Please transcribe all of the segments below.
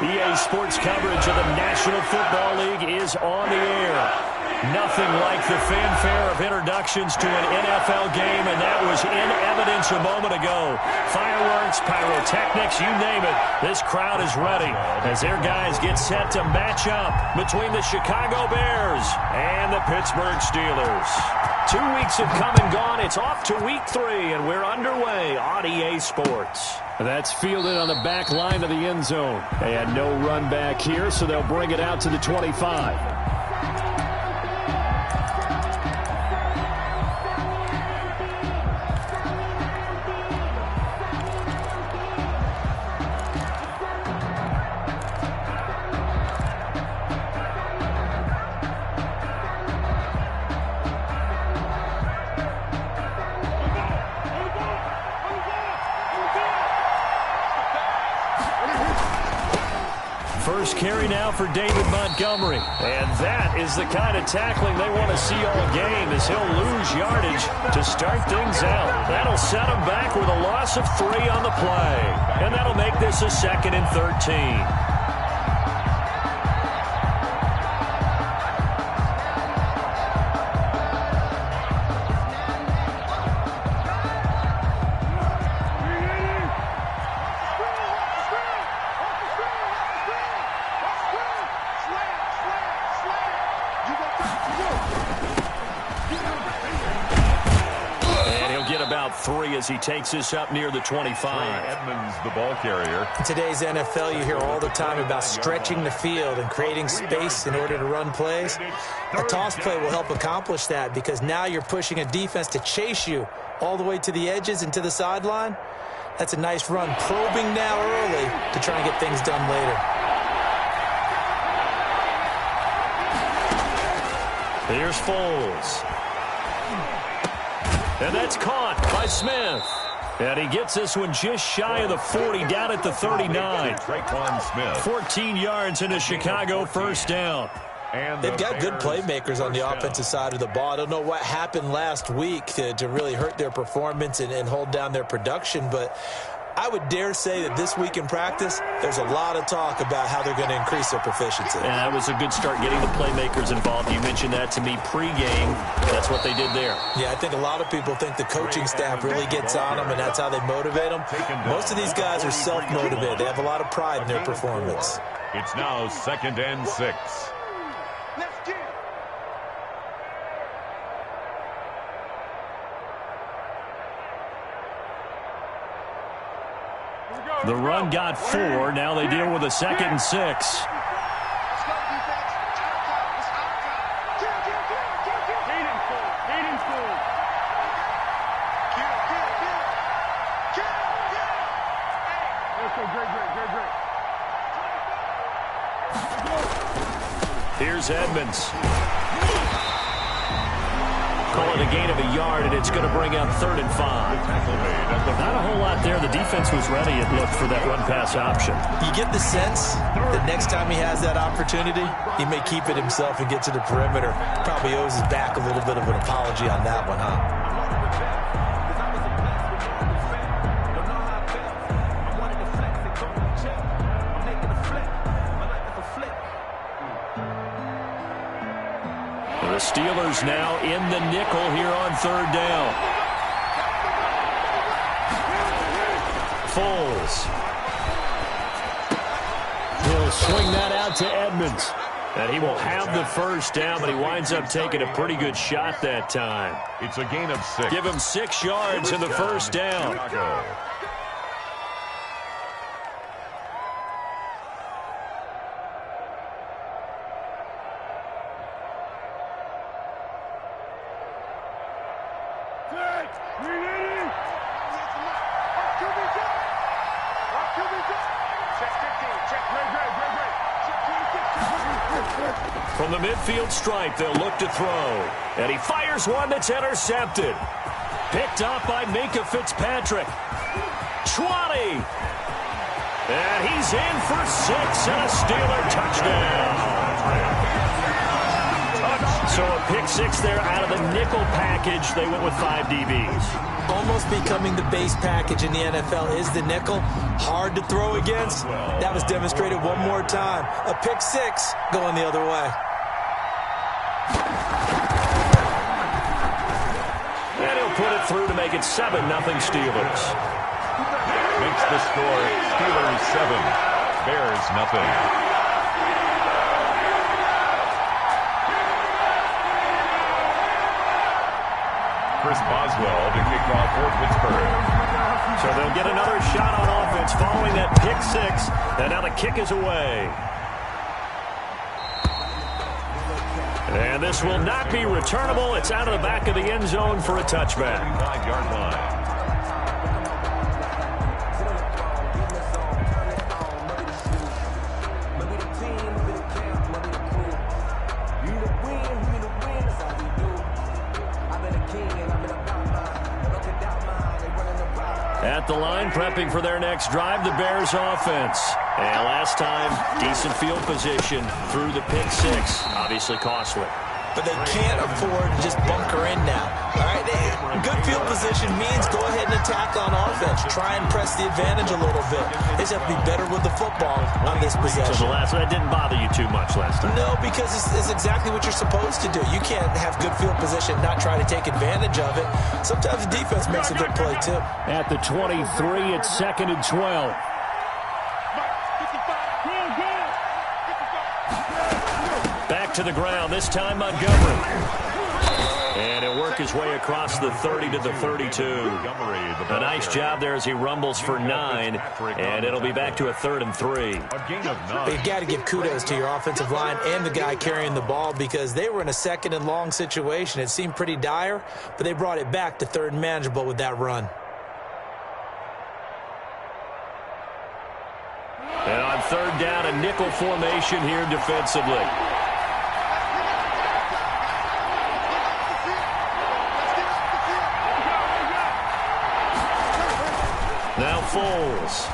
EA Sports coverage of the National Football League is on the air. Nothing like the fanfare of introductions to an NFL game, and that was in evidence a moment ago. Fireworks, pyrotechnics, you name it. This crowd is ready as their guys get set to match up between the Chicago Bears and the Pittsburgh Steelers. 2 weeks have come and gone. It's off to week 3, and we're underway on EA Sports. That's fielded on the back line of the end zone. They had no run back here, so they'll bring it out to the 25. First carry now for David Montgomery. And that is the kind of tackling they want to see all game, as he'll lose yardage to start things out. That'll set him back with a loss of 3 on the play. And that'll make this a 2nd and 13. About 3 as he takes this up near the 25. Edmonds, the ball carrier. In today's NFL, you hear all the time about stretching the field and creating space in order to run plays. A toss play will help accomplish that, because now you're pushing a defense to chase you all the way to the edges and to the sideline. That's a nice run, probing now early to try and get things done later. Here's Foles. And that's caught by Smith. And he gets this one just shy of the 40, down at the 39. 14 yards into Chicago, first down. And they've got good playmakers on the offensive side of the ball. I don't know what happened last week to really hurt their performance and hold down their production, but I would dare say that this week in practice, there's a lot of talk about how they're going to increase their proficiency. And that was a good start, getting the playmakers involved. You mentioned that to me pregame. That's what they did there. Yeah, I think a lot of people think the coaching staff really gets on them, and that's how they motivate them. Most of these guys are self-motivated. They have a lot of pride in their performance. It's now 2nd and 6. The run got 4. Now they deal with a 2nd and 6. Here's Edmonds. Call it a gain of a yard, and it's going to bring up 3rd and 5. Not a whole lot there. The defense was ready, it looked, for that run-pass option. You get the sense that next time he has that opportunity, he may keep it himself and get to the perimeter. Probably owes his back a little bit of an apology on that one, huh? The Steelers now in the nickel here on 3rd down. Foles. He'll swing that out to Edmonds. And he will have the first down, but he winds up taking a pretty good shot that time. It's a gain of 6. Give him 6 yards in the first down. Chicago. From the midfield stripe, they'll look to throw. And he fires one that's intercepted. Picked up by Minkah Fitzpatrick. 20. And he's in for 6 and a Steeler touchdown. So a pick six there out of the nickel package. They went with 5 DBs. Almost becoming the base package in the NFL is the nickel. Hard to throw against. That was demonstrated one more time. A pick six going the other way. And he'll put it through to make it 7-0 Steelers. Makes the score Steelers 7, Bears nothing. Chris Boswell to kick off for Pittsburgh. So they'll get another shot on offense following that pick six. And now the kick is away. And this will not be returnable. It's out of the back of the end zone for a touchback. 5-yard line. At the line, prepping for their next drive, the Bears offense. And last time, decent field position through the pick six. Obviously costly. But they can't afford to just bunker in now. All right, good field position means go ahead and attack on offense. Try and press the advantage a little bit. They just have to be better with the football on this possession. So the last one, that didn't bother you too much last time? No, because it's exactly what you're supposed to do. You can't have good field position and not try to take advantage of it. Sometimes the defense makes a good play, too. At the 23, it's 2nd and 12. Back to the ground, this time Montgomery. And he'll work his way across the 30 to the 32. A nice job there as he rumbles for 9. And it'll be back to a 3rd and 3. But you got to give kudos to your offensive line and the guy carrying the ball because they were in a 2nd and long situation. It seemed pretty dire, but they brought it back to 3rd and manageable with that run. And on 3rd down, a nickel formation here defensively. Now Foles.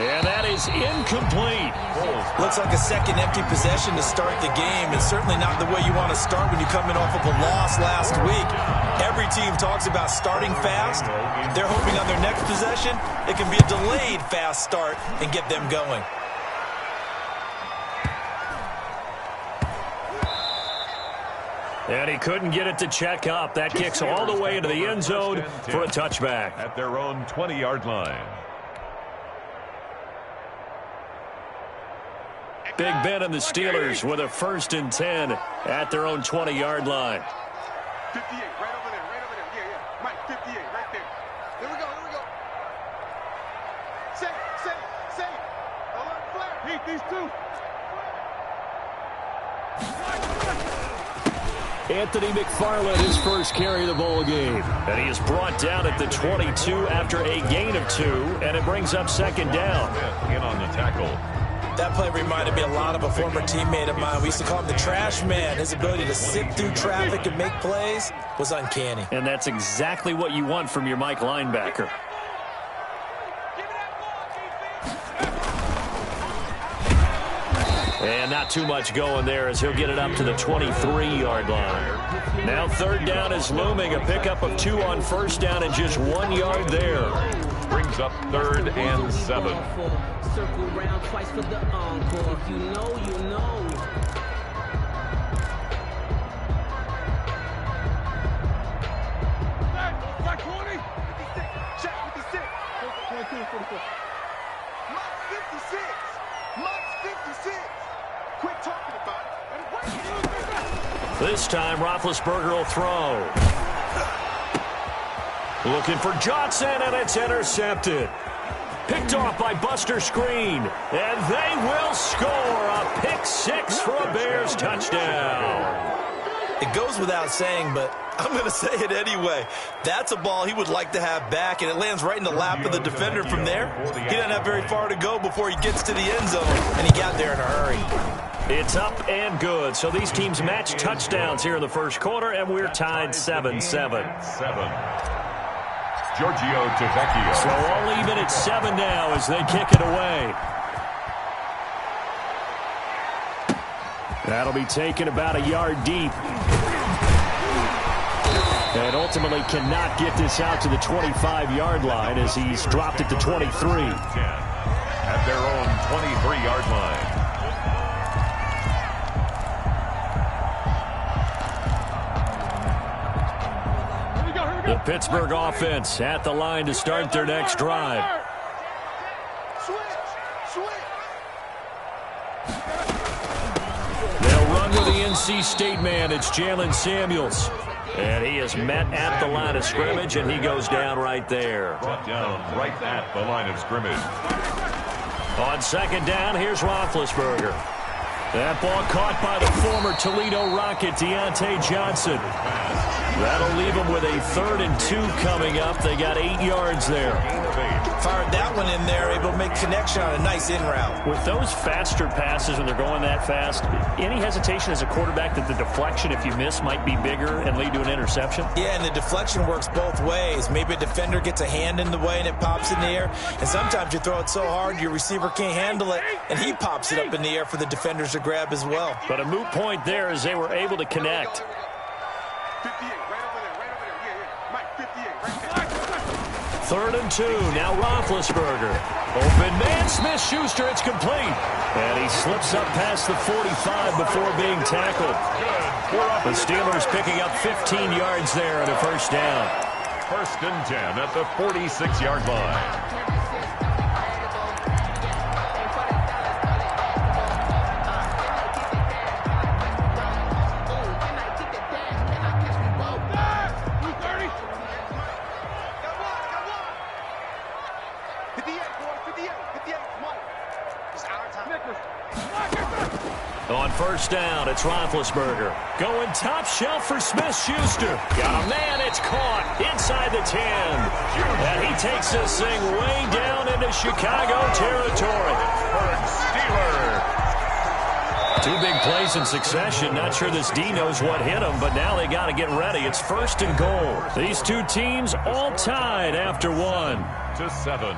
And that is incomplete. Looks like a second empty possession to start the game, and certainly not the way you want to start when you're coming off of a loss last week. Every team talks about starting fast. They're hoping on their next possession it can be a delayed fast start and get them going. And he couldn't get it to check up. That kicks all the way into the end zone for a touchback. At their own 20-yard line. Big Ben and the Steelers with a 1st and 10 at their own 20-yard line. 58, right over there, right over there. Yeah. Mike, 58, right there. Here we go, here we go. Say. Alert flag. Heat these two. Anthony McFarland, his first carry of the ball game. And he is brought down at the 22 after a gain of 2, and it brings up 2nd down. In on the tackle. That play reminded me a lot of a former teammate of mine. We used to call him the trash man. His ability to sit through traffic and make plays was uncanny. And that's exactly what you want from your Mike linebacker. And not too much going there as he'll get it up to the 23-yard line. Now 3rd down is looming. A pickup of 2 on 1st down and just 1 yard there. Brings up 3rd and 7. Circle round twice for the encore. If you know, you know. Like 20. 56. Check 56. 22, 44. Mike 56. Mike's 56. Quit talking about it. This time, Roethlisberger will throw. Looking for Johnson, and it's intercepted. Picked off by Buster Skrine, and they will score a pick six for a Bears touchdown. It goes without saying, but I'm going to say it anyway. That's a ball he would like to have back, and it lands right in the lap of the defender from there. He doesn't have very far to go before he gets to the end zone, and he got there in a hurry. It's up and good. So these teams match touchdowns here in the first quarter, and we're tied 7-7. Giorgio to Vecchio. So all even at 7 now as they kick it away. That'll be taken about a yard deep. And ultimately cannot get this out to the 25-yard line as he's dropped it to 23. 10 at their own 23-yard line. The Pittsburgh offense at the line to start their next drive. They'll run with the NC State man. It's Jalen Samuels. And he is met at the line of scrimmage, and he goes down right there. Brought down right at the line of scrimmage. On second down, here's Roethlisberger. That ball caught by the former Toledo Rocket, Deontay Johnson. That'll leave them with a 3rd and 2 coming up. They got 8 yards there. Fired that one in there, able to make connection on a nice in route. With those faster passes when they're going that fast, any hesitation as a quarterback that the deflection, if you miss, might be bigger and lead to an interception? Yeah, and the deflection works both ways. Maybe a defender gets a hand in the way and it pops in the air. And sometimes you throw it so hard your receiver can't handle it, and he pops it up in the air for the defenders to grab as well. But a moot point there as they were able to connect. 58, right over there, right over there. Yeah. Mike, 58, right there. 3rd and 2, now Roethlisberger. Open man, Smith-Schuster, it's complete. And he slips up past the 45 before being tackled. The Steelers picking up 15 yards there on a first down. 1st and 10 at the 46-yard line. On first down, it's Roethlisberger. Going top shelf for Smith-Schuster. Got a man, it's caught inside the 10. And he takes this thing way down into Chicago territory. Steelers. 2 big plays in succession. Not sure this D knows what hit him, but now they got to get ready. It's 1st and goal. These 2 teams all tied after 1. To 7.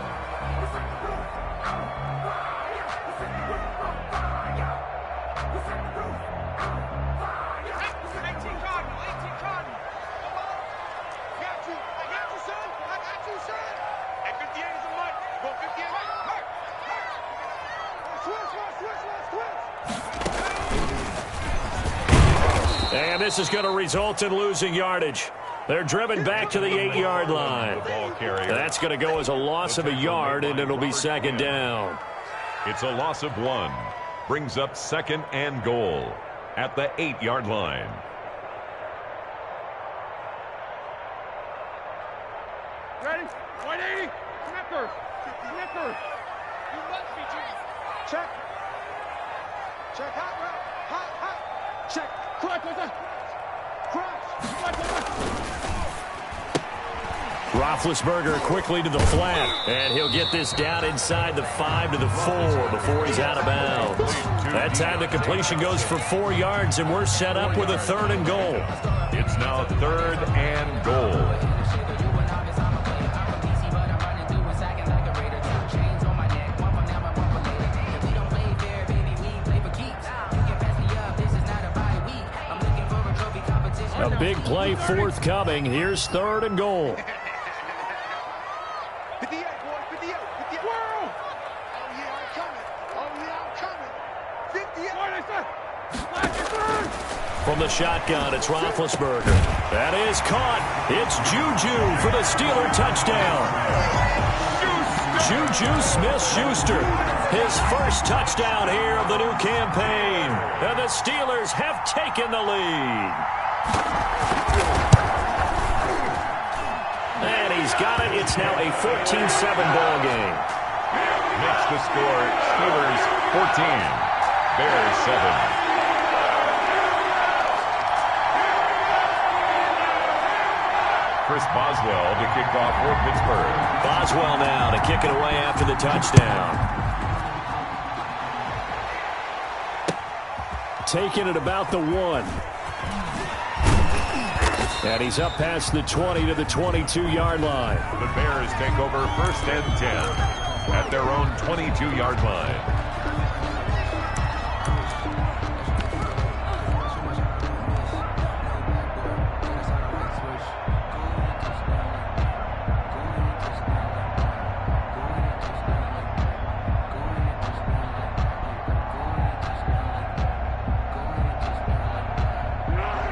And this is going to result in losing yardage. They're driven back to the 8-yard line. That's going to go as a loss of a yard, and it'll be 2nd down. It's a loss of 1. Brings up 2nd and goal at the 8-yard line. Ready? 180. Snickers. Snickers. You must be Jimmy. Check. Check. Hot route. Hot. Check. Cross. Roethlisberger quickly to the flat, and he'll get this down inside the 5 to the 4 before he's out of bounds. That time the completion goes for 4 yards, and we're set up with a 3rd and goal. It's now 3rd and goal. A big play forthcoming. Here's 3rd and goal. 58, boy, 58, 58. Whoa! Oh, yeah, I'm coming. Oh, yeah, I'm coming. 58. From the shotgun, it's Roethlisberger. That is caught. It's Juju for the Steeler touchdown. Juju Smith-Schuster, his first touchdown here of the new campaign. And the Steelers have taken the lead. And he's got it. It's now a 14-7 ball game. Makes the score Steelers 14, Bears 7. Chris Boswell to kick off for Pittsburgh. Boswell now to kick it away after the touchdown. Taking it about the 1. And he's up past the 20 to the 22-yard line. The Bears take over 1st and 10 at their own 22-yard line.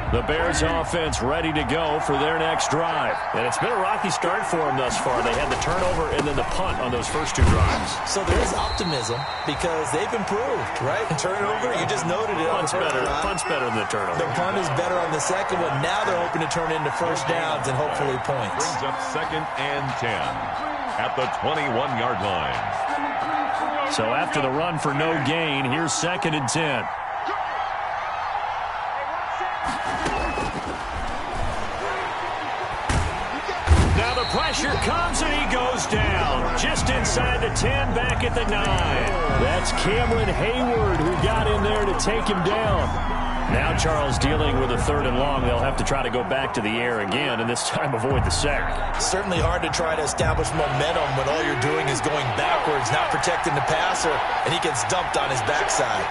The Bears offense ready to go for their next drive. And it's been a rocky start for them thus far. They had the turnover and then the punt on those first two drives. So there is optimism because they've improved, right? Turnover, you just noted it. Punt's better than the turnover. The punt is better on the second one. Now they're hoping to turn into first downs and hopefully points. Brings up 2nd and 10 at the 21-yard line. So after the run for no gain, here's 2nd and 10. Pressure comes and he goes down. Just inside the 10, back at the 9. That's Cameron Hayward who got in there to take him down. Now Charles dealing with a 3rd and long. They'll have to try to go back to the air again and this time avoid the sack. Certainly hard to try to establish momentum when all you're doing is going backwards, not protecting the passer, and he gets dumped on his backside.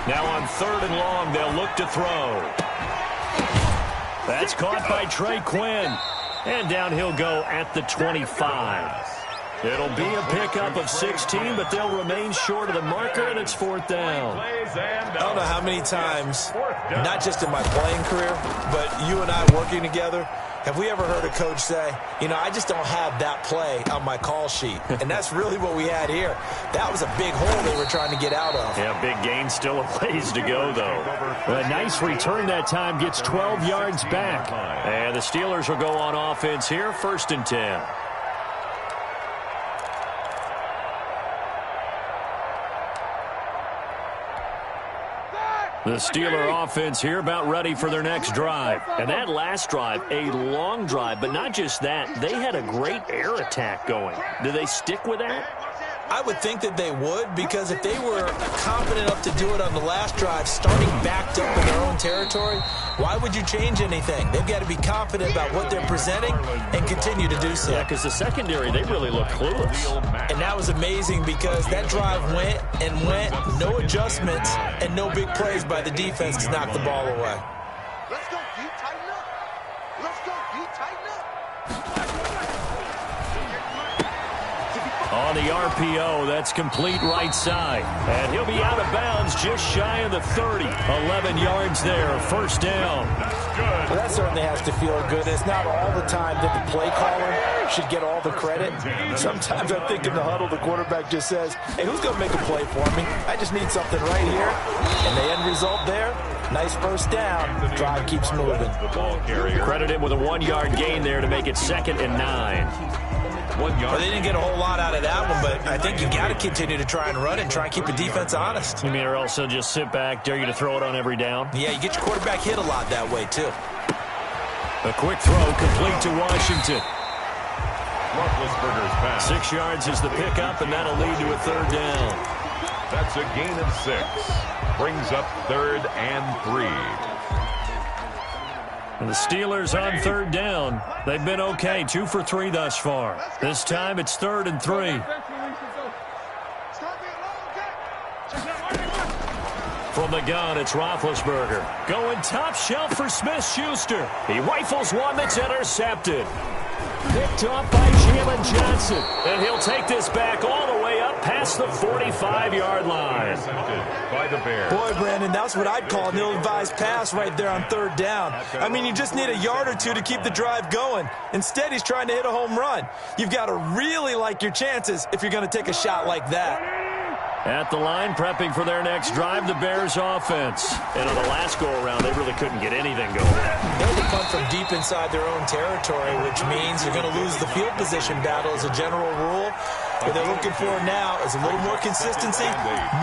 Now on 3rd and long, they'll look to throw. That's caught by Trey Quinn. And down he'll go at the 25. It'll be a pickup of 16, but they'll remain short of the marker, and it's 4th down. I don't know how many times, not just in my playing career, but you and I working together, have we ever heard a coach say, you know, I just don't have that play on my call sheet. And that's really what we had here. That was a big hole they were trying to get out of. Yeah, big gain, still a ways to go, though. A nice return that time, gets 12 yards back. And the Steelers will go on offense here, 1st and 10. The Steeler offense here about ready for their next drive. And that last drive, a long drive, but not just that. They had a great air attack going. Do they stick with that? I would think that they would, because if they were confident enough to do it on the last drive, starting backed up in their own territory, why would you change anything? They've got to be confident about what they're presenting and continue to do so. Yeah, because the secondary, they really look clueless. And that was amazing because that drive went and went, no adjustments, and no big plays by the defense to knock the ball away. Let's go, you tighten up. Let's go, you tighten up. On the RPO, that's complete right side. And he'll be out of bounds just shy of the 30. 11 yards there, 1st down. Well, that certainly has to feel good. It's not all the time that the play caller should get all the credit. Sometimes I think in the huddle, the quarterback just says, hey, who's going to make a play for me? I just need something right here. And the end result there, nice 1st down. The drive keeps moving. Credit him with a 1-yard gain there to make it 2nd and 9. 1 yard. Well, they didn't get a whole lot out of that one, but I think you got to continue to try and run it and try and keep the defense honest. You mean, or else they'll just sit back, dare you to throw it on every down? Yeah, you get your quarterback hit a lot that way, too. A quick throw complete to Washington. Roethlisberger's pass. 6 yards is the pickup, and that'll lead to a 3rd down. That's a gain of 6. Brings up 3rd and 3. And the Steelers on 3rd down. They've been okay, 2 for 3 thus far. This time it's 3rd and 3. From the gun, it's Roethlisberger. Going top shelf for Smith-Schuster. He rifles one that's intercepted. Picked off by Jalen Johnson. And he'll take this back all the way up past the 45-yard line. By the Bears. Boy, Brandon, that's what I'd call an ill-advised pass right there on 3rd down. I mean, you just need a yard or two to keep the drive going. Instead, he's trying to hit a home run. You've got to really like your chances if you're going to take a shot like that. At the line, prepping for their next drive, the Bears offense. And on the last go-around, they really couldn't get anything going. They had to punt from deep inside their own territory, which means you're going to lose the field position battle as a general rule. What they're looking for now is a little more consistency,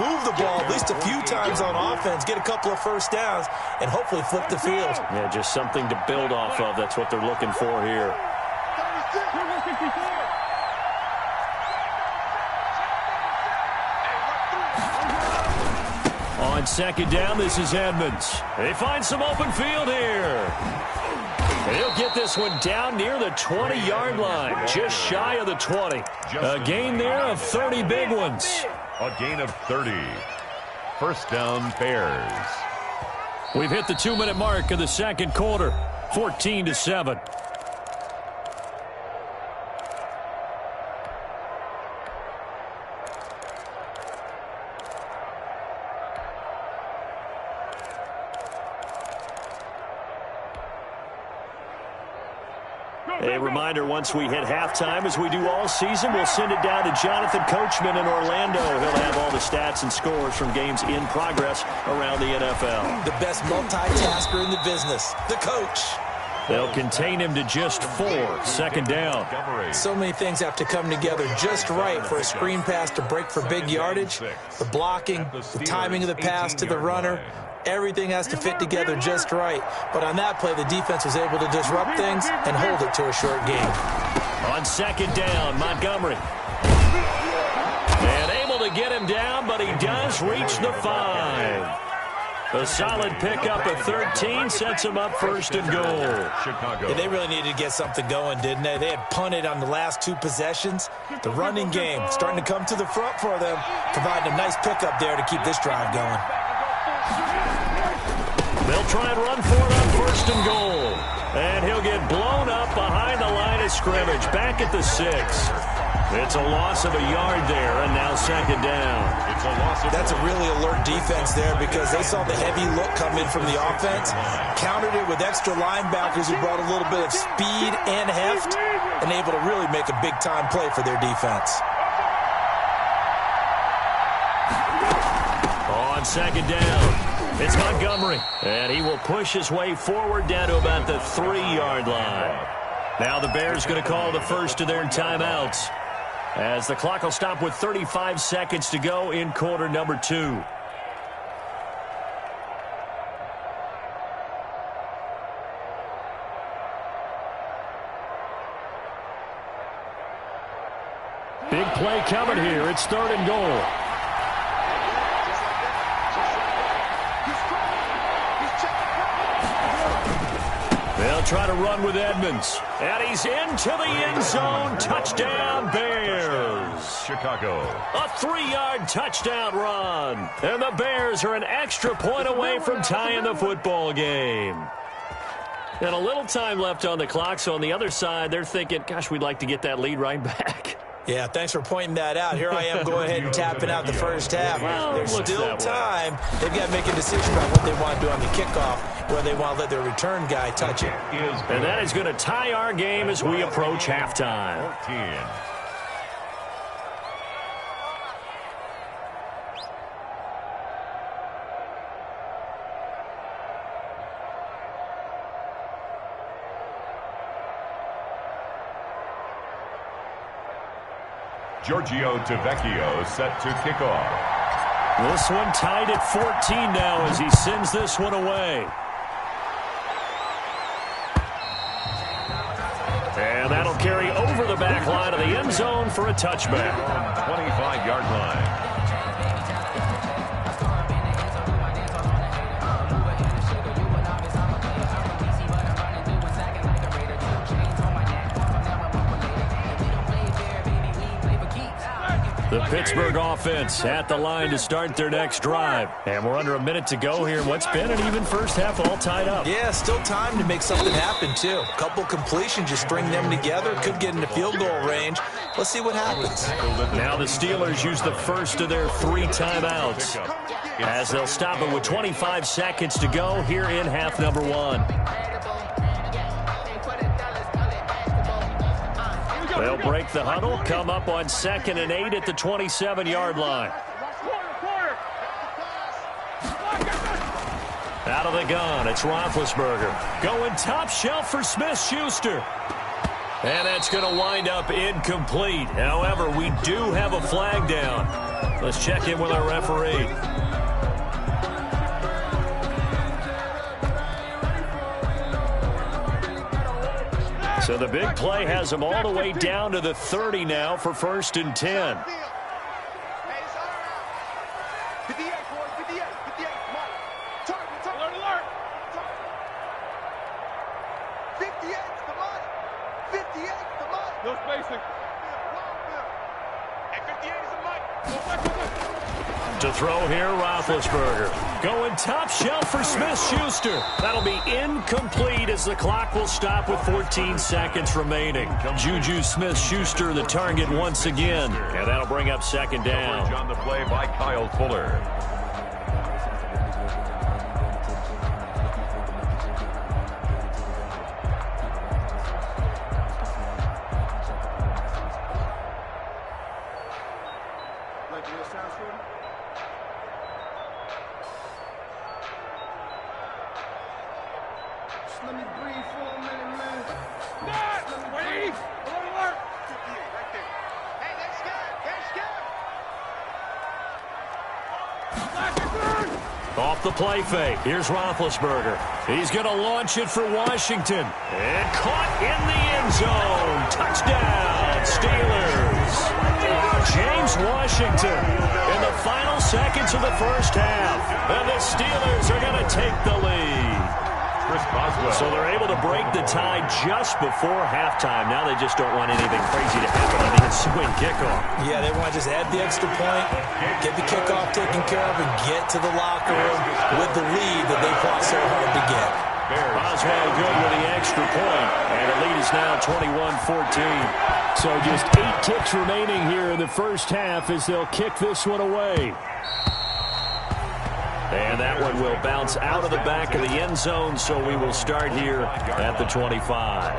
move the ball at least a few times on offense, get a couple of 1st downs, and hopefully flip the field. Yeah, just something to build off of. That's what they're looking for here. On 2nd down, this is Edmonds. They find some open field here. And he'll get this one down near the 20-yard line, just shy of the 20. A gain there of 30 big ones. A gain of 30. 1st down, Bears. We've hit the 2-minute mark of the 2nd quarter, 14-7. A reminder, once we hit halftime, as we do all season, we'll send it down to Jonathan Coachman in Orlando. He'll have all the stats and scores from games in progress around the NFL. The best multitasker in the business, the coach. They'll contain him to just 4. Second down. So many things have to come together just right for a screen pass to break for big yardage. The blocking, the timing of the pass to the runner. Everything has to fit together just right. But on that play, the defense was able to disrupt things and hold it to a short game. On second down, Montgomery. And able to get him down, but he does reach the 5. A solid pickup of 13 sets him up first and goal. Chicago. Yeah, they really needed to get something going, didn't they? They had punted on the last 2 possessions. The running game starting to come to the front for them, providing a nice pickup there to keep this drive going. They'll try and run for it on first and goal. And he'll get blown up behind the line of scrimmage, back at the 6. It's a loss of a yard there, and now second down. It's a loss of That's a really alert defense there because they saw the heavy look come in from the offense, countered it with extra linebackers who brought a little bit of speed and heft, and able to really make a big-time play for their defense. On second down, it's Montgomery, and he will push his way forward down to about the 3-yard line. Now the Bears going to call the first of their timeouts, as the clock will stop with 35 seconds to go in quarter number 2. Big play coming here. It's third and goal. They'll try to run with Edmonds. And he's into the end zone. Touchdown, Bears. Chicago. A 3-yard touchdown run. And the Bears are an extra point away from tying the football game. And a little time left on the clock, so on the other side, they're thinking, gosh, we'd like to get that lead right back. Yeah, thanks for pointing that out. Here I am going ahead and tapping out the first half. Well, There's still that time. They've got to make a decision about what they want to do on the kickoff, whether they want to let their return guy touch it. And that is going to tie our game as we approach halftime. 14. Giorgio Tavecchio set to kick off. This one tied at 14 now as he sends this one away. And that'll carry over the back line of the end zone for a touchback. 25-yard line. The Pittsburgh offense at the line to start their next drive. And we're under a minute to go here in what's been an even first half, all tied up. Yeah, still time to make something happen, too. A couple completions, just string them together. Could get into field goal range. Let's see what happens. Now the Steelers use the first of their 3 timeouts, as they'll stop it with 25 seconds to go here in half number 1. They'll break the huddle, come up on 2nd and 8 at the 27-yard line. Out of the gun, it's Roethlisberger. Going top shelf for Smith-Schuster. And that's going to wind up incomplete. However, we do have a flag down. Let's check in with our referee. So the big play has them all the way down to the 30 now for 1st and 10. No spacing. Hey, 58 is the mic. To throw here, Roethlisberger. Going top shelf for Smith-Schuster. That'll be incomplete as the clock will stop with 14 seconds remaining. Juju Smith-Schuster the target once again. And that'll bring up 2nd down. On the play by Kyle Fuller. Let me breathe for a minute, man. Wait! Alert! 58, right there. Hey, they're scared! They're scared! Off the play fake. Here's Roethlisberger. He's going to launch it for Washington. And caught in the end zone. Touchdown, Steelers. James Washington in the final seconds of the first half. And the Steelers are going to take the lead. So they're able to break the tie just before halftime. Now they just don't want anything crazy to happen on the ensuing kickoff. Yeah, they want to just add the extra point, get the kickoff taken care of, and get to the locker room with the lead that they fought so hard to get. Oswald good with the extra point, and the lead is now 21-14. So just 8 ticks remaining here in the first half as they'll kick this one away. And that one will bounce out of the back of the end zone, so we will start here at the 25.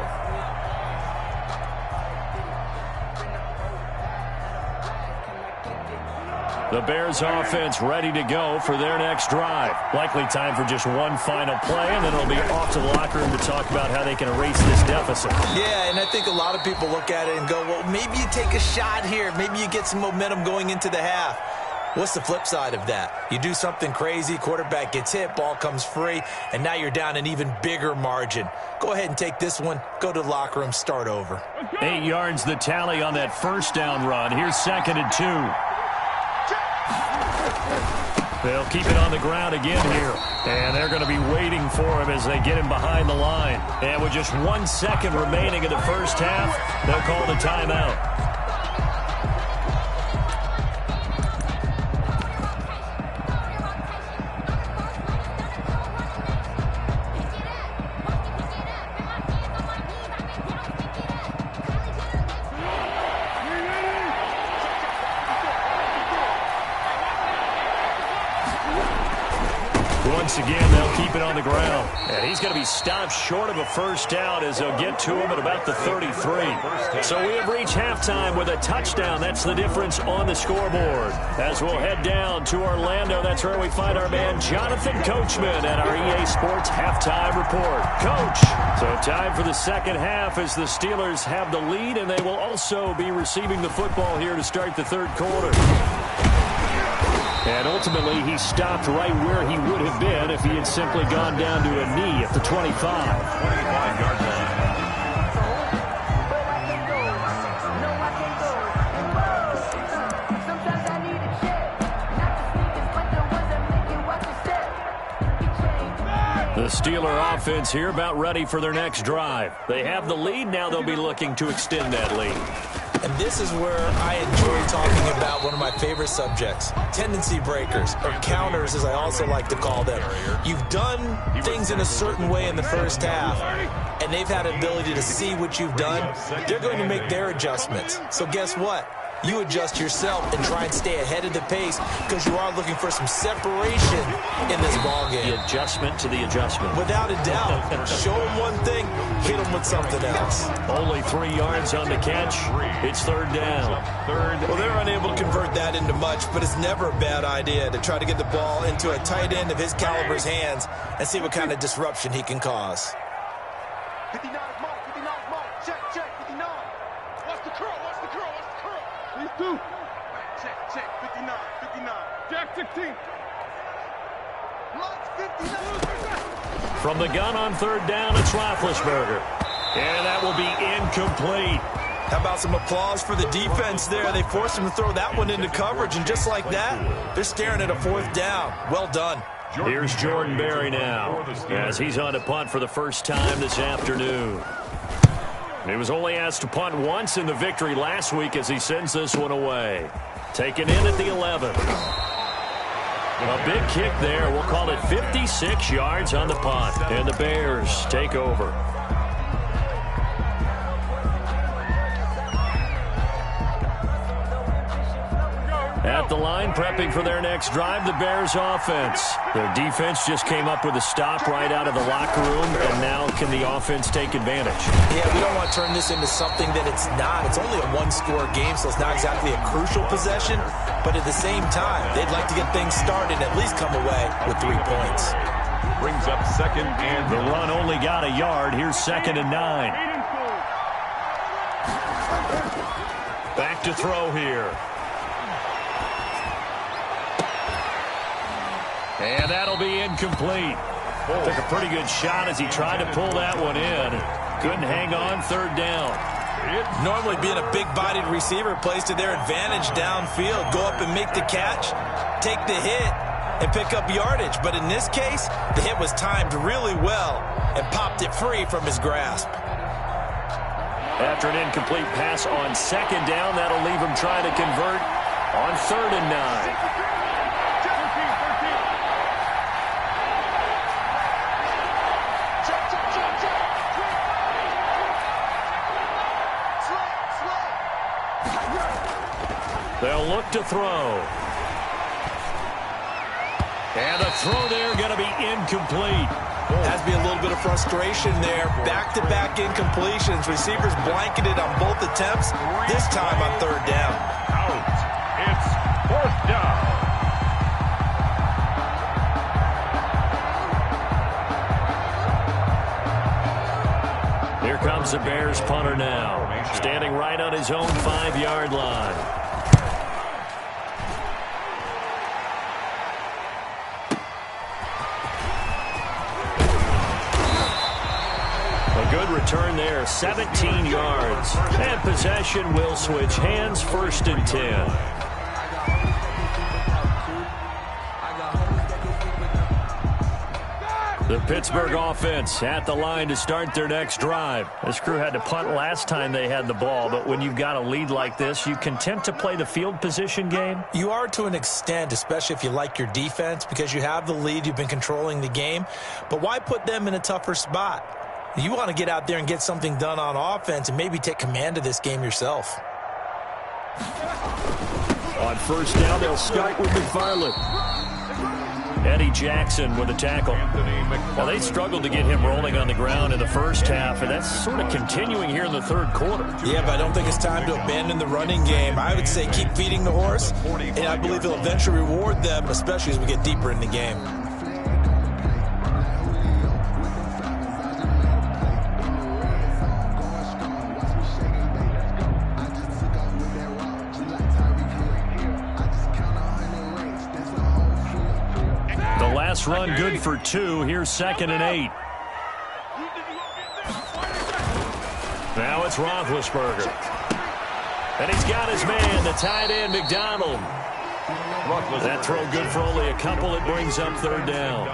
The Bears offense ready to go for their next drive. Likely time for just one final play, and then it'll be off to the locker room to talk about how they can erase this deficit. Yeah, and I think a lot of people look at it and go, well, maybe you take a shot here. Maybe you get some momentum going into the half. What's the flip side of that? You do something crazy, quarterback gets hit, ball comes free, and now you're down an even bigger margin. Go ahead and take this one, go to the locker room, start over. 8 yards the tally on that first down run. Here's 2nd and 2. They'll keep it on the ground again here. And they're going to be waiting for him as they get him behind the line. And with just 1 second remaining in the first half, they'll call the timeout. Once again, they'll keep it on the ground. And he's going to be stopped short of a first down as they'll get to him at about the 33. So we have reached halftime with a touchdown. That's the difference on the scoreboard. As we'll head down to Orlando, that's where we find our man Jonathan Coachman at our EA Sports Halftime Report. Coach, so time for the second half as the Steelers have the lead, and they will also be receiving the football here to start the third quarter. And ultimately, he stopped right where he would have been if he had simply gone down to a knee at the 25. 25-yard line. The Steeler offense here about ready for their next drive. They have the lead. Now they'll be looking to extend that lead. And this is where I enjoy talking about one of my favorite subjects, tendency breakers, or counters as I also like to call them. You've done things in a certain way in the first half, and they've had an ability to see what you've done. They're going to make their adjustments. So guess what? You adjust yourself and try and stay ahead of the pace because you are looking for some separation in this ballgame. The adjustment to the adjustment. Without a doubt. Show them one thing, hit them with something else. Only 3 yards on the catch. It's third down. Well, they're unable to convert that into much, but it's never a bad idea to try to get the ball into a tight end of his caliber's hands and see what kind of disruption he can cause. 59 mark, 59 mark. Check, 59. What's the curl? These two. Check, 59. Jack 16. Lots 59. From the gun on third down, it's Roethlisberger. And that will be incomplete. How about some applause for the defense there? They forced him to throw that one into coverage, and just like that, they're staring at a fourth down. Well done. Here's Jordan Berry now as he's on to punt for the first time this afternoon. He was only asked to punt once in the victory last week as he sends this one away. Taken in at the 11. A big kick there. We'll call it 56 yards on the punt. And the Bears take over. At the line, prepping for their next drive, the Bears offense. Their defense just came up with a stop right out of the locker room, and now can the offense take advantage? Yeah, we don't want to turn this into something that it's not. It's only a one-score game, so it's not exactly a crucial possession, but at the same time, they'd like to get things started and at least come away with 3 points. Brings up second and the run only got a yard. Here's 2nd and 9. Back to throw here. And that'll be incomplete. Took a pretty good shot as he tried to pull that one in. Couldn't hang on. 3rd down. Normally being a big-bodied receiver plays to their advantage downfield. Go up and make the catch, take the hit, and pick up yardage. But in this case, the hit was timed really well and popped it free from his grasp. After an incomplete pass on 2nd down, that'll leave him trying to convert on 3rd and 9. They'll look to throw. And the throw there going to be incomplete. Has to be a little bit of frustration there. Back-to-back incompletions. Receivers blanketed on both attempts, this time on 3rd down. out. It's 4th down. Here comes the Bears punter now. Standing right on his own 5-yard line. Good return there, 17 yards. And possession will switch hands, 1st and 10. The Pittsburgh offense at the line to start their next drive. This crew had to punt last time they had the ball, but when you've got a lead like this, you content to play the field position game? You are to an extent, especially if you like your defense, because you have the lead, you've been controlling the game. But why put them in a tougher spot? You want to get out there and get something done on offense and maybe take command of this game yourself. On 1st down, they'll start with McFarland. Eddie Jackson with a tackle. Well, they struggled to get him rolling on the ground in the first half, and that's sort of continuing here in the 3rd quarter. Yeah, but I don't think it's time to abandon the running game. I would say keep feeding the horse, and I believe he'll eventually reward them, especially as we get deeper in the game. Run good for 2. Here's 2nd and 8. Now it's Roethlisberger. And he's got his man, the tight end, McDonald. That throw good for only a couple. It brings up 3rd down.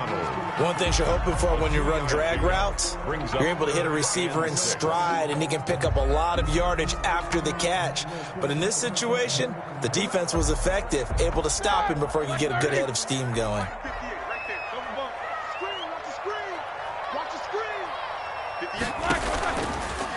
One thing you're hoping for when you run drag routes, you're able to hit a receiver in stride, and he can pick up a lot of yardage after the catch. But in this situation, the defense was effective, able to stop him before he could get a good head of steam going.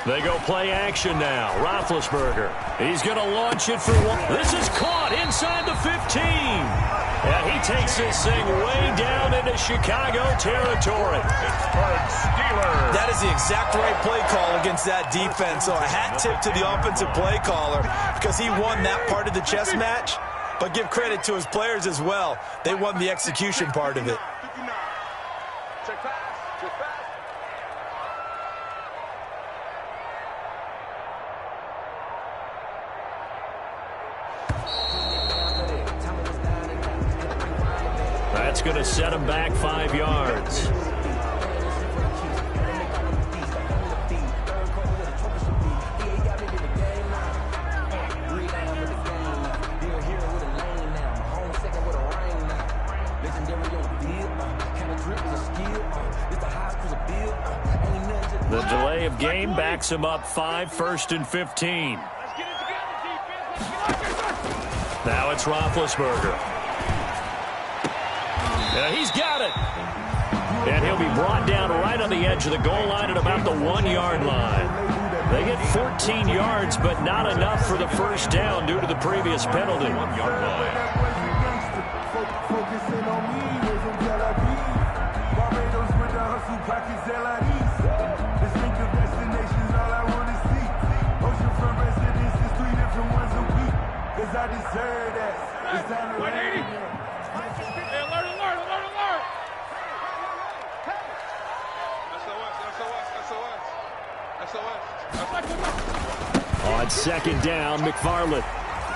They go play action now. Roethlisberger. He's going to launch it for 1. This is caught inside the 15. And he takes this thing way down into Chicago territory. Pittsburgh Steelers. That is the exact right play call against that defense. So a hat tip to the offensive play caller because he won that part of the chess match. But give credit to his players as well. They won the execution part of it. Check pass. Check pass. That's going to set him back 5 yards. The delay of game backs him up 5, 1st and 15. Now it's Roethlisberger. He's got it. And he'll be brought down right on the edge of the goal line at about the 1-yard line. They get 14 yards, but not enough for the 1st down due to the previous penalty. 1-yard line. It's second down, McFarland.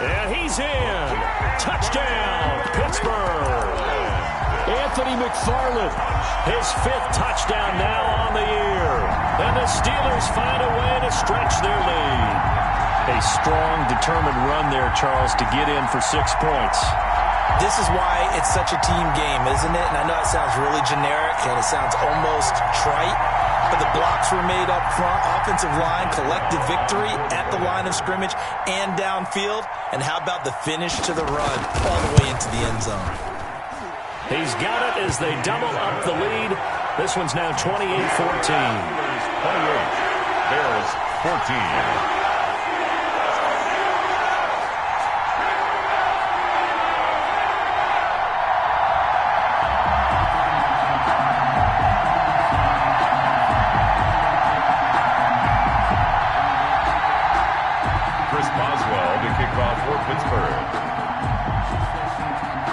And he's in. Touchdown, Pittsburgh. Anthony McFarland, his 5th touchdown now on the year. And the Steelers find a way to stretch their lead. A strong, determined run there, Charles, to get in for 6 points. This is why it's such a team game, isn't it? And I know it sounds really generic and it sounds almost trite, but the blocks were made up front, offensive line, collective victory at the line of scrimmage and downfield. And how about the finish to the run all the way into the end zone? He's got it as they double up the lead. This one's now 28-14. 28. Bears 14.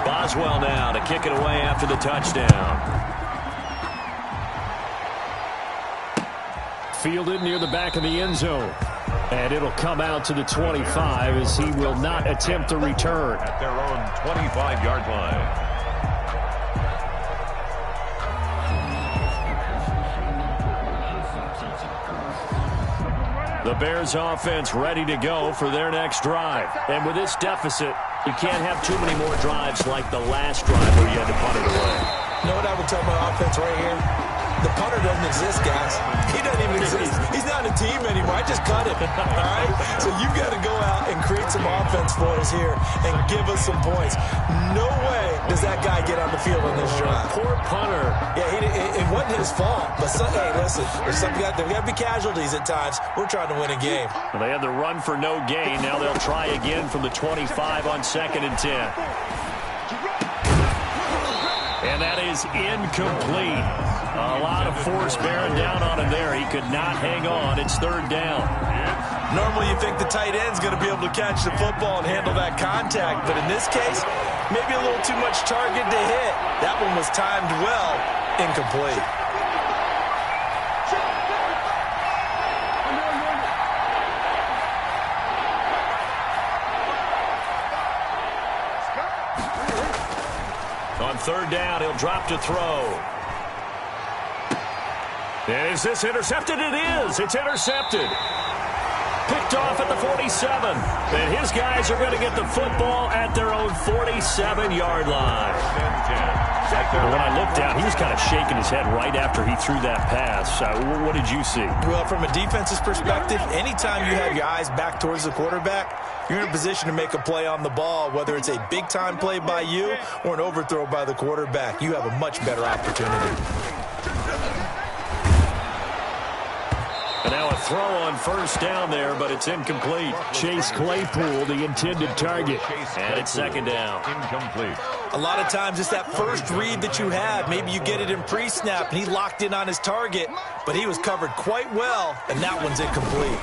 Boswell now to kick it away after the touchdown. Fielded near the back of the end zone. And it'll come out to the 25 as he will not attempt to return. At their own 25-yard line. The Bears offense ready to go for their next drive. And with this deficit, you can't have too many more drives like the last drive where you had to punt it away. You know what I would tell my offense right here? The punter doesn't exist, guys. He doesn't even exist. He's not a team anymore. I just cut him, all right? So you've got to go out and create some offense for us here and give us some points. No way does that guy get on the field on this drive. Poor punter. Yeah, it wasn't his fault. But, hey, listen, there's got to be casualties at times. We're trying to win a game. Well, they had the run for no gain. Now they'll try again from the 25 on 2nd and 10. And that is incomplete. A lot of force bearing down on him there. He could not hang on. It's 3rd down. Normally you think the tight end's going to be able to catch the football and handle that contact. But in this case, maybe a little too much target to hit. That one was timed well. Incomplete. On 3rd down, he'll drop to throw. Is this intercepted? It is. It's intercepted. Picked off at the 47. And his guys are going to get the football at their own 47-yard line. When I looked down, he was kind of shaking his head right after he threw that pass. What did you see? Well, from a defense's perspective, anytime you have your eyes back towards the quarterback, you're in a position to make a play on the ball, whether it's a big-time play by you or an overthrow by the quarterback. You have a much better opportunity. And now a throw on 1st down there, but it's incomplete. Chase Claypool, the intended target. And it's 2nd down. Incomplete. A lot of times it's that first read that you have. Maybe you get it in pre-snap, and he locked in on his target, but he was covered quite well, and that one's incomplete.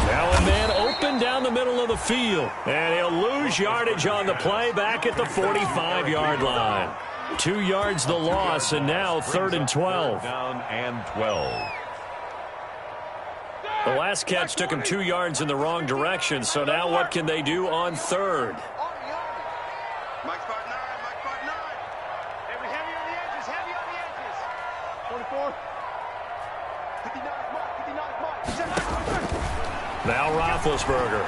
Now a man open down the middle of the field, and he'll lose yardage on the play back at the 45-yard line. 2 yards the loss, and now 3rd and 12. Down and 12. The last catch took him 2 yards in the wrong direction, so now what can they do on 3rd? Mike spot 9, Mike spot 9. Heavy on the edges, heavy on the edges. 24. 59, Mike. Now Roethlisberger.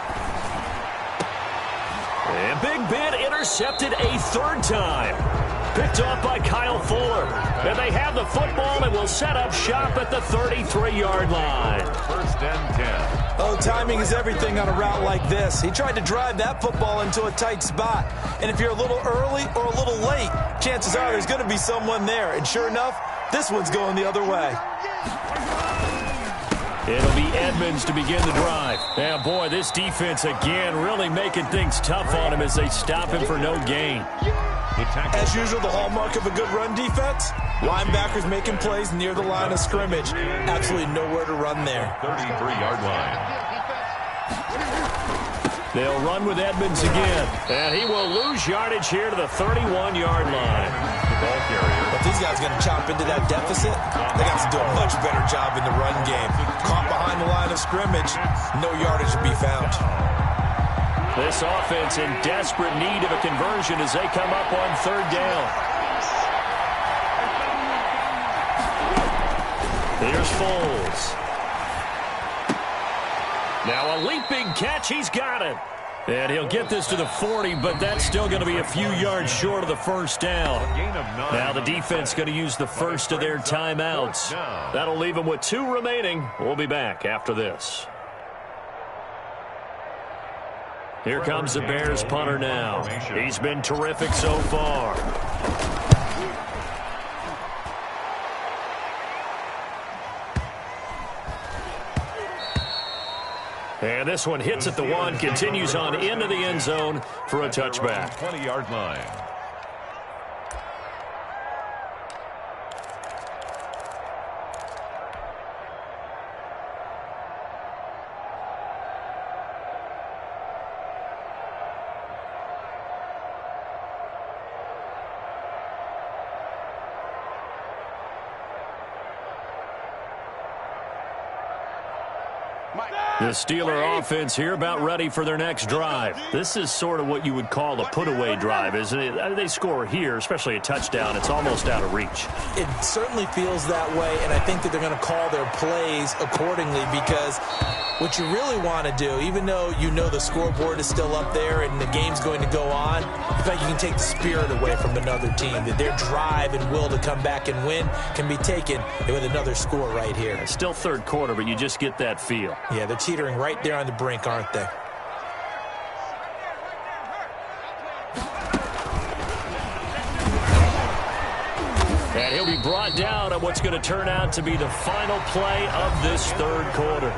And Big Ben intercepted a 3rd time. Picked off by Kyle Fuller. And they have the football and will set up shop at the 33-yard line. 1st and 10. Oh, timing is everything on a route like this. He tried to drive that football into a tight spot. And if you're a little early or a little late, chances are there's going to be someone there. And sure enough, this one's going the other way. It'll be Edmonds to begin the drive. And boy, this defense again really making things tough on him as they stop him for no gain. As usual, the hallmark of a good run defense, linebackers making plays near the line of scrimmage. Absolutely nowhere to run there. 33-yard line. They'll run with Edmonds again. And he will lose yardage here to the 31-yard line. ball carrier. But these guys are going to chop into that deficit. They got to do a much better job in the run game. Caught behind the line of scrimmage, no yardage to be found. This offense in desperate need of a conversion as they come up on third down. Here's Foles. Now a leaping catch. He's got it. And he'll get this to the 40, but that's still going to be a few yards short of the first down. Now the defense going to use the first of their timeouts. That'll leave them with 2 remaining. We'll be back after this. Here comes the Bears punter now. He's been terrific so far. And this one hits at the 1, continues on into the end zone for a touchback. 20-yard line. The Steeler offense here about ready for their next drive. This is sort of what you would call a put-away drive, isn't it? They score here, especially a touchdown. It's almost out of reach. It certainly feels that way, and I think that they're going to call their plays accordingly because what you really want to do, even though you know the scoreboard is still up there and the game's going to go on, in fact, you can take the spirit away from another team, that their drive and will to come back and win can be taken with another score right here. It's still third quarter, but you just get that feel. Yeah, they're teetering right there on the brink, aren't they? And he'll be brought down on what's going to turn out to be the final play of this third quarter.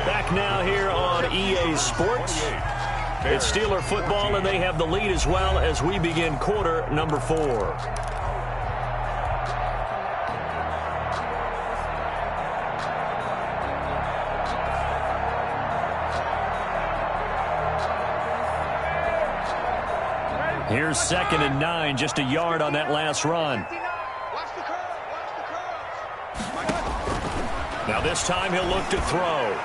Back now here on EA Sports. It's Steeler football, and they have the lead as well as we begin quarter number 4. Here's 2nd and 9, just a yard on that last run. Now this time he'll look to throw.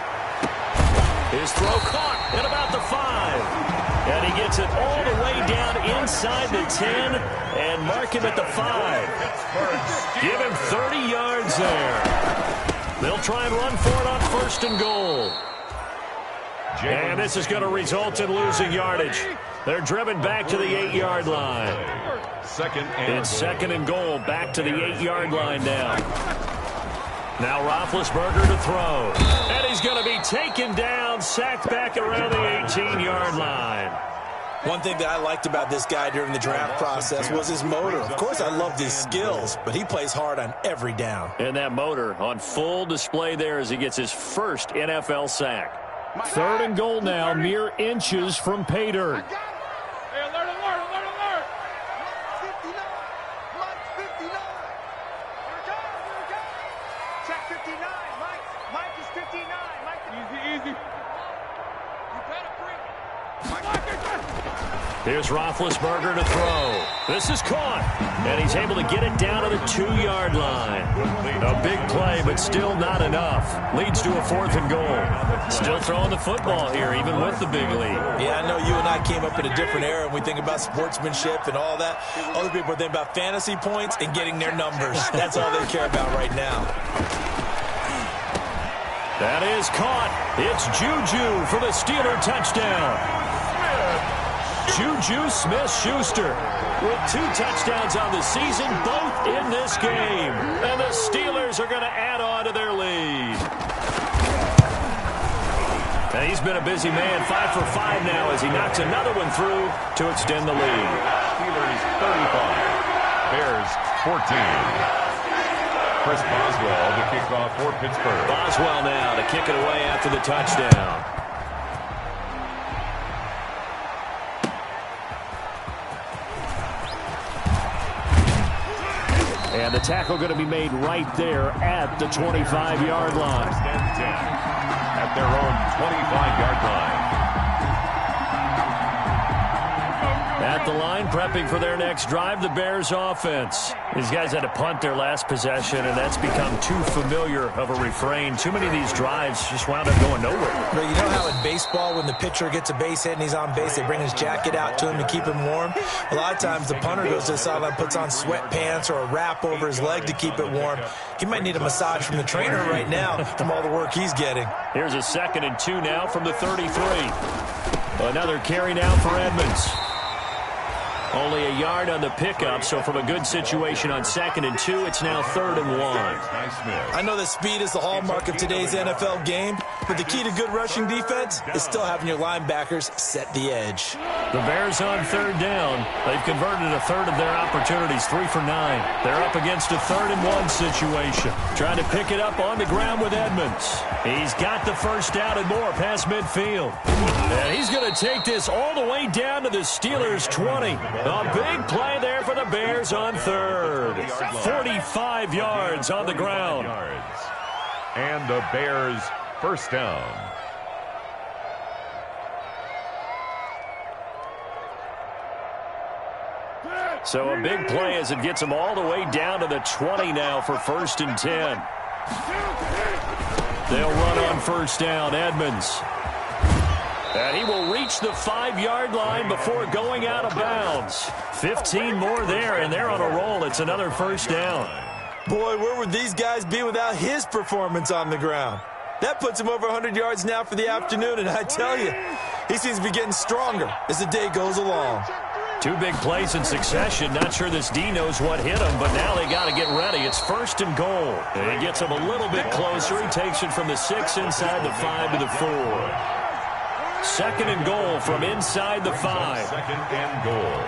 His throw caught at about the 5. And he gets it all the way down inside the 10 and mark him at the 5. Give him 30 yards there. They'll try and run for it on 1st and goal. And this is going to result in losing yardage. They're driven back to the 8-yard line. It's 2nd and goal, back to the 8-yard line now. Now Roethlisberger to throw. And he's going to be taken down, sacked back around the 18-yard line. One thing that I liked about this guy during the draft process was his motor. Of course, I loved his skills, but he plays hard on every down. And that motor on full display there as he gets his first NFL sack. 3rd and goal now, mere inches from pay dirt. Hey, alert, alert, alert, alert. 59. Mike 59. Here it comes, here it comes. Check 59. Mike is 59. Mike, easy, easy. You better bring it. Here's Roethlisberger to throw. This is caught, and he's able to get it down to the 2-yard line. A big play, but still not enough. Leads to a 4th and goal. Still throwing the football here, even with the big lead. Yeah, I know you and I came up in a different era, and we think about sportsmanship and all that. Other people think about fantasy points and getting their numbers. That's all they care about right now. That is caught. It's Juju for the Steeler touchdown. Juju Smith-Schuster with 2 touchdowns on the season, both in this game. And the Steelers are going to add on to their lead. And he's been a busy man, 5 for 5 now as he knocks another one through to extend the lead. Steelers 35, Bears 14. Chris Boswell to kick off for Pittsburgh. Boswell now to kick it away after the touchdown. And the tackle going to be made right there at the 25-yard line. At their own 25-yard line. At at the line, prepping for their next drive, the Bears offense. These guys had to punt their last possession, and that's become too familiar of a refrain. Too many of these drives just wound up going nowhere. But you know how in baseball, when the pitcher gets a base hit and he's on base, they bring his jacket out to him to keep him warm? A lot of times the punter goes to the sideline, puts on sweatpants or a wrap over his leg to keep it warm. He might need a massage from the trainer right now from all the work he's getting. Here's a 2nd and 2 now from the 33. Another carry now for Edmonds. Only a yard on the pickup, so from a good situation on 2nd and 2, it's now 3rd and 1. I know that speed is the hallmark of today's NFL game, but the key to good rushing defense is still having your linebackers set the edge. The Bears on 3rd down. They've converted a third of their opportunities, 3 for 9. They're up against a 3rd and 1 situation. Trying to pick it up on the ground with Edmonds. He's got the first down and more past midfield. And he's going to take this all the way down to the Steelers' 20. A big play there for the Bears on 3rd. 45 yards on the ground. And the Bears first down. So a big play as it gets them all the way down to the 20 now for 1st and 10. They'll run on 1st down. Edmonds. And he will reach the 5-yard line before going out of bounds. 15 more there, and they're on a roll. It's another 1st down. Boy, where would these guys be without his performance on the ground? That puts him over 100 yards now for the afternoon, and I tell you, he seems to be getting stronger as the day goes along. 2 big plays in succession. Not sure this D knows what hit him, but now they got to get ready. It's 1st and goal. And he gets him a little bit closer. He takes it from the 6 inside the 5 to the 4. 2nd and goal from inside the 5. 2nd and goal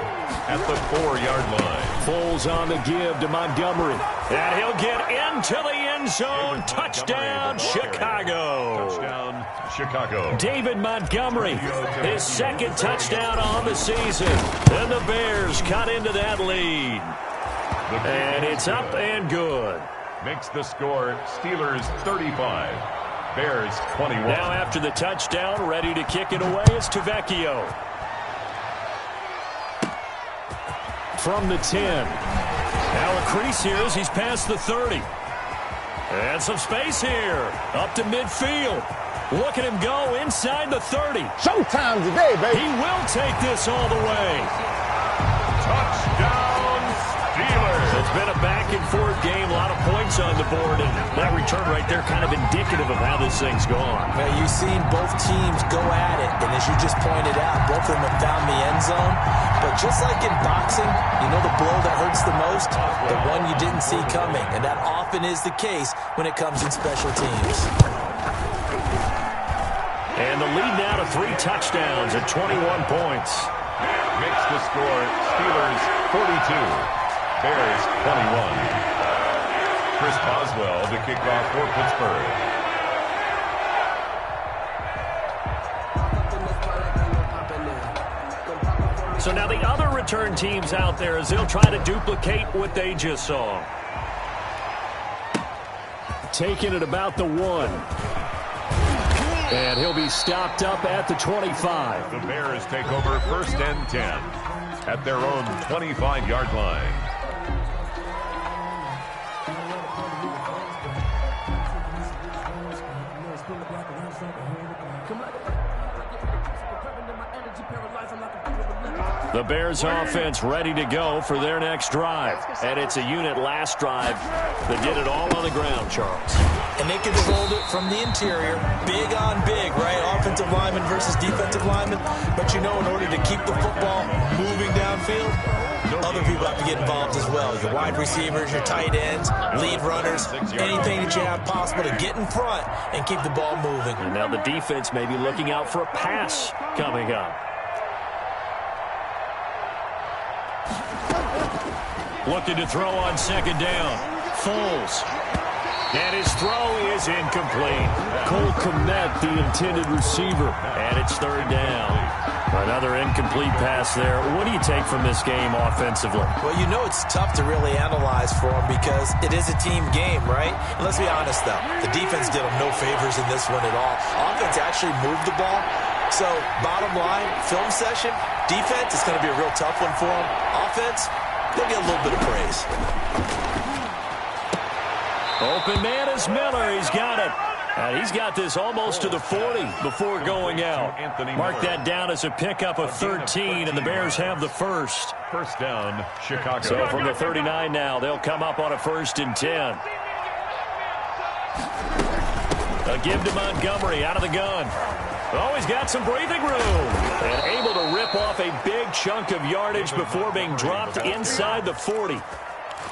at the 4-yard line. Foles on the give to Montgomery. And he'll get into the end zone. Touchdown, Chicago. Touchdown, Chicago. David Montgomery, his 2nd touchdown on the season. And the Bears cut into that lead. And it's up and good. Makes the score Steelers 35. Bears 21. Now after the touchdown, ready to kick it away is Tavecchio. From the 10. Now a crease here as he's past the 30. And some space here. Up to midfield. Look at him go inside the 30. Showtime today, baby. He will take this all the way. Touchdown, Steelers. It's been a back-and-forth game, a lot of points on the board, and that return right there kind of indicative of how this thing's gone. Now, you've seen both teams go at it, and as you just pointed out, both of them have found the end zone. But just like in boxing, you know the blow that hurts the most? The one you didn't see coming, and that often is the case when it comes in special teams. And the lead now to 3 touchdowns at 21 points. Makes the score Steelers 42. Bears 21. Chris Boswell to kick off for Pittsburgh. So now the other return teams out there as they'll try to duplicate what they just saw. Taking it about the 1. And he'll be stopped up at the 25. The Bears take over 1st and 10 at their own 25-yard line. The Bears offense ready to go for their next drive. And it's a unit last drive that did it all on the ground, Charles. And they controlled it from the interior. Big on big, right? Offensive lineman versus defensive lineman. But you know, in order to keep the football moving downfield, other people have to get involved as well. Your wide receivers, your tight ends, lead runners, anything that you have possible to get in front and keep the ball moving. And now the defense may be looking out for a pass coming up. Looking to throw on 2nd down. Foles. And his throw is incomplete. Cole Kmet, the intended receiver. And it's 3rd down. Another incomplete pass there. What do you take from this game offensively? Well, you know it's tough to really analyze for them because it is a team game, right? And let's be honest, though. The defense did them no favors in this one at all. Offense actually moved the ball. So, bottom line, film session, Defense, it's going to be a real tough one for them. Offense, they'll get a little bit of praise. Open man is Miller. He's got it. And he's got this almost to the 40 before going out. Mark that down as a pickup of 13, and the Bears have the first. First down, Chicago. So from the 39 now, they'll come up on a 1st and 10. A give to Montgomery out of the gun. Oh, he's got some breathing room. And able to rip off a big chunk of yardage before being dropped inside the 40.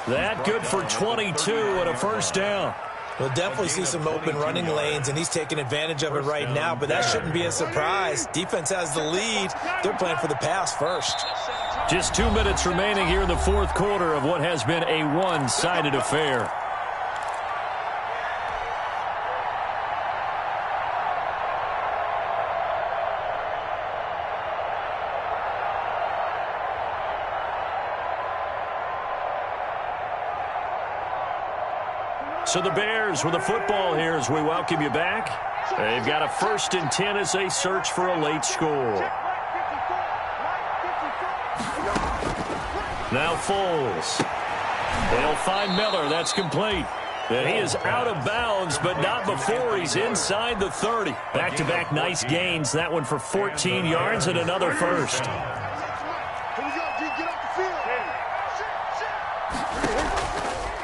That good for 22 and a first down. We'll definitely see some open running lanes, and he's taking advantage of it right now, but that shouldn't be a surprise. Defense has the lead. They're playing for the pass first. Just 2 minutes remaining here in the 4th quarter of what has been a one-sided affair. So the Bears with the football here as we welcome you back. They've got a 1st and 10 as they search for a late score. Now Foles. They'll find Miller. That's complete. And he is out of bounds, but not before he's inside the 30. Back-to-back nice gains. That one for 14 yards and another first.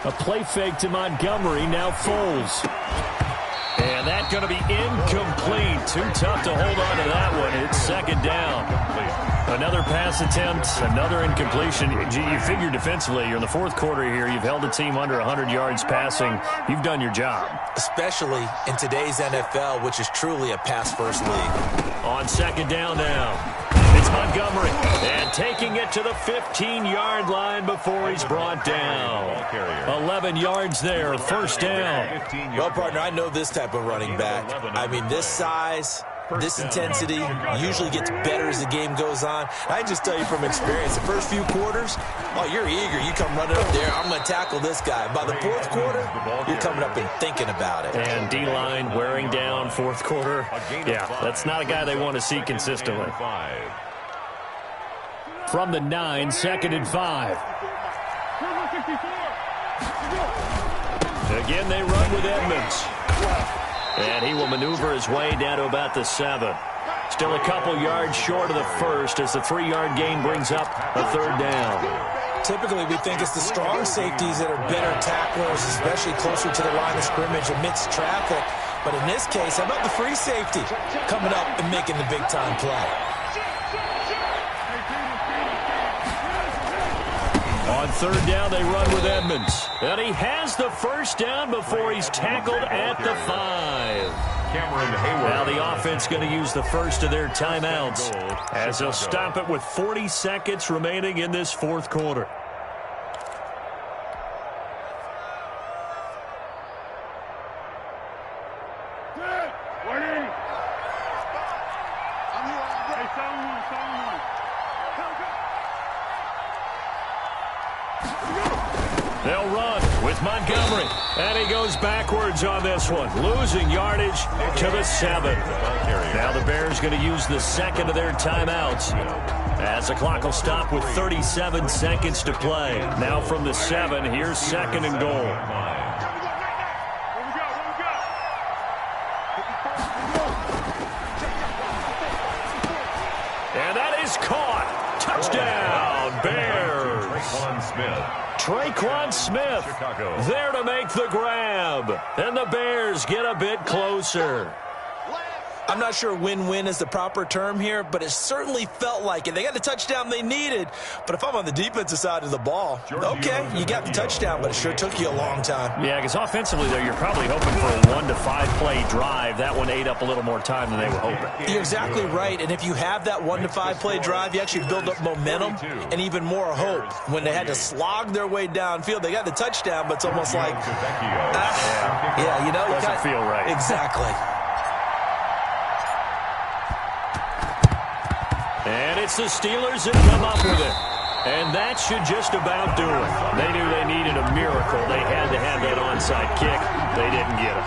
A play fake to Montgomery, now Foles. And that's going to be incomplete. Too tough to hold on to that one. It's 2nd down. Another pass attempt, another incompletion. You figure defensively, you're in the 4th quarter here. You've held a team under 100 yards passing. You've done your job. Especially in today's NFL, which is truly a pass-first league. On 2nd down now. It's Montgomery, and taking it to the 15-yard line before he's brought down. 11 yards there, first down. Well, partner, I know this type of running back. I mean, this size, this intensity usually gets better as the game goes on. I can just tell you from experience, the first few quarters, oh, you're eager. You come running up there, I'm going to tackle this guy. By the 4th quarter, you're coming up and thinking about it. And D-line wearing down 4th quarter. Yeah, that's not a guy they want to see consistently. From the 9, 2nd and 5. Again, they run with Edmonds. And he will maneuver his way down to about the 7. Still a couple yards short of the first as the 3-yard gain brings up a 3rd down. Typically, we think it's the strong safeties that are better tacklers, especially closer to the line of scrimmage amidst traffic. But in this case, how about the free safety coming up and making the big-time play? On 3rd down, they run with Edmonds. And he has the first down before he's tackled at the 5. Now the offense going to use the first of their timeouts as they'll stop it with 40 seconds remaining in this 4th quarter. They'll run with Montgomery, and he goes backwards on this one, losing yardage to the 7. Now the Bears going to use the 2nd of their timeouts as the clock will stop with 37 seconds to play. Now from the 7, here's 2nd and goal. And that is caught. Touchdown, Bears. Traquan Smith there to make the grab. And the Bears get a bit closer. I'm not sure win-win is the proper term here, but it certainly felt like it. They got the touchdown they needed, but if I'm on the defensive side of the ball, okay, you got the touchdown, but it sure took you a long time. Yeah, because offensively, though, you're probably hoping for a 1 to 5 play drive. That one ate up a little more time than they were hoping. You're exactly right, and if you have that 1 to 5 play drive, you actually build up momentum and even more hope. When they had to slog their way downfield, they got the touchdown, but it's almost like, yeah, you know, doesn't feel right. Exactly. And it's the Steelers that come up with it. And that should just about do it. They knew they needed a miracle. They had to have that onside kick. They didn't get it.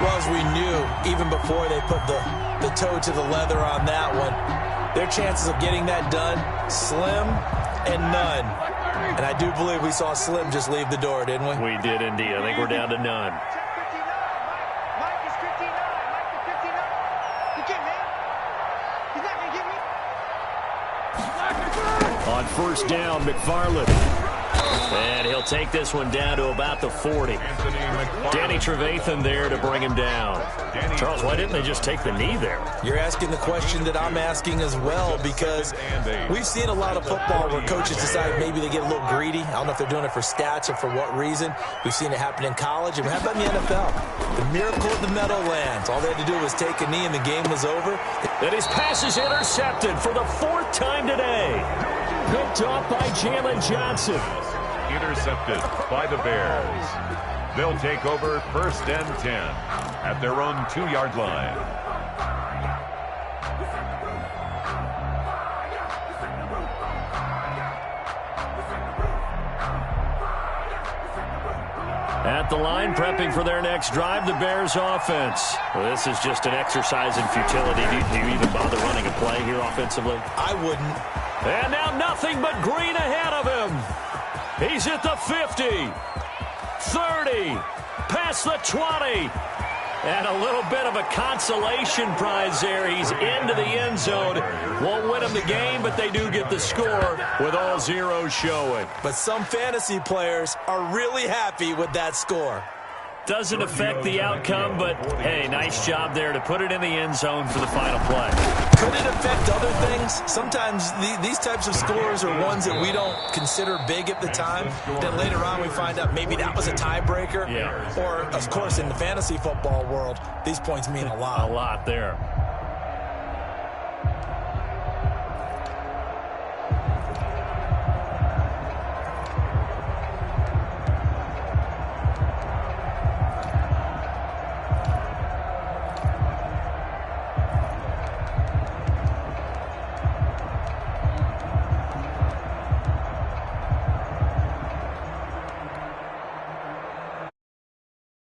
Well, as we knew, even before they put the toe to the leather on that one, Their chances of getting that done, slim and none. And I do believe we saw Slim just leave the door, didn't we? We did indeed. I think we're down to none. Mike is 59. Mike is 59. You kidding, man? He's not going to get me. On first down, McFarland. And he'll take this one down to about the 40. Danny Trevathan there to bring him down. Charles, why didn't they just take the knee there? You're asking the question that I'm asking as well, because we've seen a lot of football where coaches decide maybe they get a little greedy. I don't know if they're doing it for stats or for what reason. We've seen it happen in college, and how about in the NFL? The miracle of the Meadowlands. All they had to do was take a knee, and the game was over. And his pass is intercepted for the 4th time today. Picked off by Jalen Johnson. Intercepted by the Bears. They'll take over 1st and 10 at their own 2-yard line. At the line, prepping for their next drive, the Bears offense. Well, this is just an exercise in futility. Do you even bother running a play here offensively? I wouldn't. And now nothing but green ahead of him. He's at the 50, 30, past the 20. And a little bit of a consolation prize there. He's into the end zone. Won't win them the game, but they do get the score with all zeros showing. But some fantasy players are really happy with that score. Doesn't affect the outcome, but, hey, nice job there to put it in the end zone for the final play. Could it affect other things? Sometimes these types of scores are ones that we don't consider big at the time. Then later on we find out maybe that was a tiebreaker. Yeah. Or, of course, in the fantasy football world, these points mean a lot. A lot there.